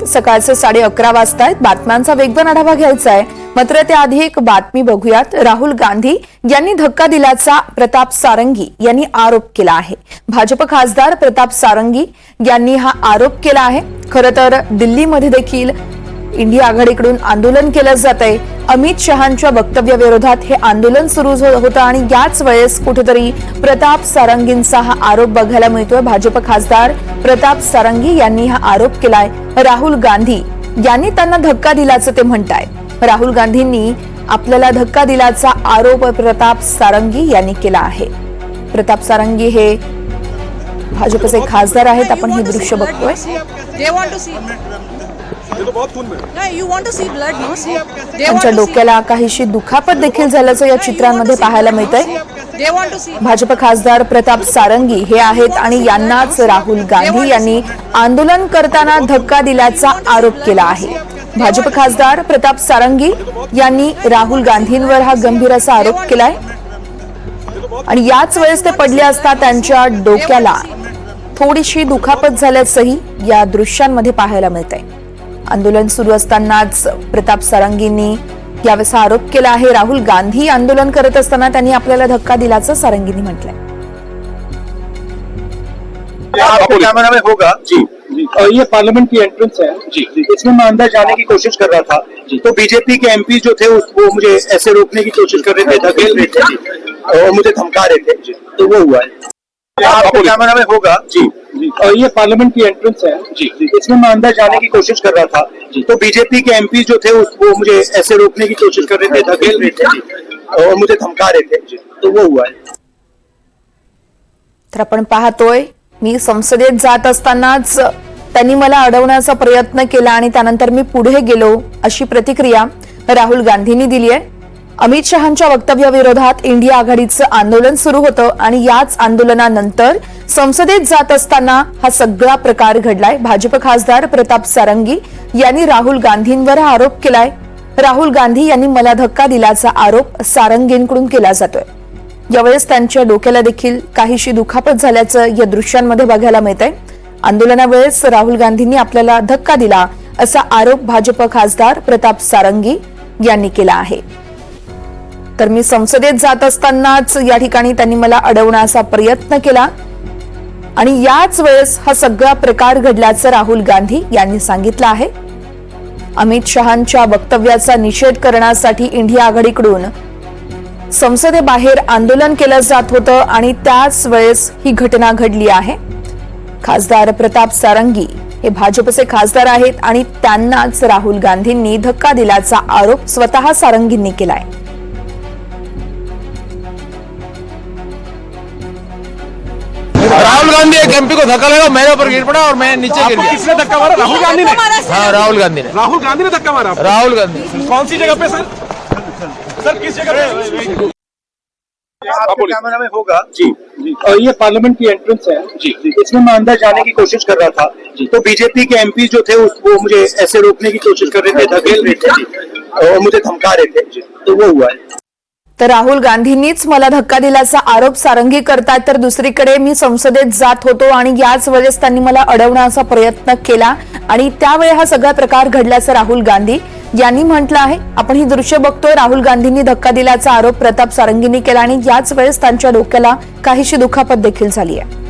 सकाळचे 11:30 वाजता आहेत। बातम्यांचा वेगवान आढावा घ्यायचा आहे, मात्र त्याआधी एक बातमी बघूयात। राहुल गांधी यांनी धक्का दिल्याचा प्रताप सारंगी यांनी आरोप केला आहे। भाजप खासदार प्रताप सारंगी यांनी हा आरोप केला आहे। खरं तर दिल्लीमध्ये देखील इंडिया आघाडीकडून आंदोलन केलं जात आहे। अमित शहांच्या वक्तव्याविरोधात हे आंदोलन सुरू होतं आणि याच वेळेस कुठेतरी प्रताप सारंगींचा हा आरोप बघायला मिळतोय। भाजप खासदार प्रताप सारंगी यांनी हा आरोप केलाय। राहुल गांधी यांनी त्यांना धक्का दिल्याचं ते म्हणतायत। राहुल गांधींनी आपल्याला धक्का दिल्याचा आरोप प्रताप सारंगी यांनी केला आहे। प्रताप सारंगी हे भाजपचे खासदार आहेत। आपण हे दृश्य बघतोय। त्यांच्या डोक्याला काहीशी दुखापत देखील झाल्याचं या चित्रांमध्ये पाहायला मिळतंय। भाजप खासदार प्रताप सारंगी हे आहेत आणि यांनाच राहुल गांधी यांनी आंदोलन करताना धक्का दिल्याचा आरोप केला आहे। भाजप खासदार प्रताप सारंगी यांनी राहुल गांधींवर हा गंभीर असा आरोप केलाय आणि याच वेळेस ते पडले असता त्यांच्या डोक्याला थोडीशी दुखापत झाल्याचंही या दृश्यांमध्ये पाहायला मिळतंय। आंदोलन सुरू असतानाच प्रताप सारंगींनी यावेळेस आरोप केला आहे। राहुल गांधी आंदोलन करत असताना त्यांनी आपल्याला धक्का दिल्याचं सारंगींनी म्हटलंय। कैमरा में होगा जी। ये पार्लियामेंट की एंट्रेंस है जी। इसमें मैं अंदर जाने की कोशिश कर रहा था तो बीजेपी के एमपी जो थे वो मुझे ऐसे रोकने की कोशिश कर रहे थे, धकेल रहे थे और मुझे धमका रहे थे, तो वो हुआ है। कैमरा में होगा जी। ये पार्लियामेंट की एंट्रेंस है जी। इसमें मैं अंदर जाने की कोशिश कर रहा था तो बीजेपी के एमपी जो थे वो मुझे ऐसे रोकने की कोशिश कर रहे थे, धकेल रहे थे और मुझे धमका रहे थे, तो वो हुआ है। तर आपण पाहतोय मी संसदेत जात असतानाच त्यांनी मला अडवण्याचा प्रयत्न केला आणि त्यानंतर मी पुढे गेलो, अशी प्रतिक्रिया राहुल गांधींनी दिली आहे। अमित शहांच्या वक्तव्याविरोधात इंडिया आघाडीचं आंदोलन सुरू होतं आणि याच आंदोलनानंतर संसदेत जात असताना हा सगळा प्रकार घडलाय। भाजप खासदार प्रताप सारंगी यांनी राहुल गांधींवर हा आरोप केलाय। राहुल गांधी यांनी मला धक्का दिल्याचा आरोप सारंगींकडून केला जातोय। यावेळेस त्यांच्या डोक्याला देखील काहीशी दुखापत झाल्याचं या दृश्यांमध्ये बघायला मिळतंय। आंदोलनावेळेस राहुल गांधींनी आपल्याला धक्का दिला असा आरोप भाजप खासदार प्रताप सारंगी यांनी केला आहे। तर मी संसदेत जात असतानाच या ठिकाणी त्यांनी मला अडवण्याचा प्रयत्न केला आणि याच वेळेस हा सगळा प्रकार घडल्याचं राहुल गांधी यांनी सांगितलं आहे। अमित शहांच्या वक्तव्याचा निषेध करण्यासाठी इंडिया आघाडीकडून संसदेबाहेर आंदोलन केलं जात होतं आणि त्याच वेळेस ही घटना घडली आहे। खासदार प्रताप सारंगी हे भाजपचे खासदार आहेत आणि त्यांनाच राहुल गांधींनी धक्का दिल्याचा आरोप स्वतः सारंगींनी केलाय। राहुल गांधी एक एमपी को धक्का लगा, मेरे ऊपर गिर पड़ा और मैं नीचे गिर गया। किसने धक्का मारा? राहुल गांधी ने? हाँ, राहुल गांधी ने। राहुल गांधी ने धक्का मारा? राहुल गांधी। कौन सी जगह पे सर? सर किस जगह पे? कैमरा में होगा जी। ये पार्लियामेंट की एंट्रेंस है जी। इसमें मैं अंदर जाने की कोशिश कर रहा था तो बीजेपी के एमपी जो थे वो मुझे ऐसे रोकने की कोशिश कर रहे थे, धकेल रहे थे और मुझे धमका रहे थे, तो वो हुआ है। तर राहुल गांधींनीच मला धक्का दिल्याचा आरोप सारंगी करतात। तर दुसरीकडे मी संसदेत जात होतो आणि याच वेळेस त्यांनी मला अडवण्याचा प्रयत्न केला आणि त्यावेळी हा सगळा प्रकार घडल्याचं राहुल गांधी यांनी म्हटलं आहे। आपण ही दृश्य बघतोय। राहुल गांधींनी धक्का दिल्याचा आरोप प्रताप सारंगींनी केला आणि याच वेळेस त्यांच्या डोक्याला काहीशी दुखापत देखील झाली आहे।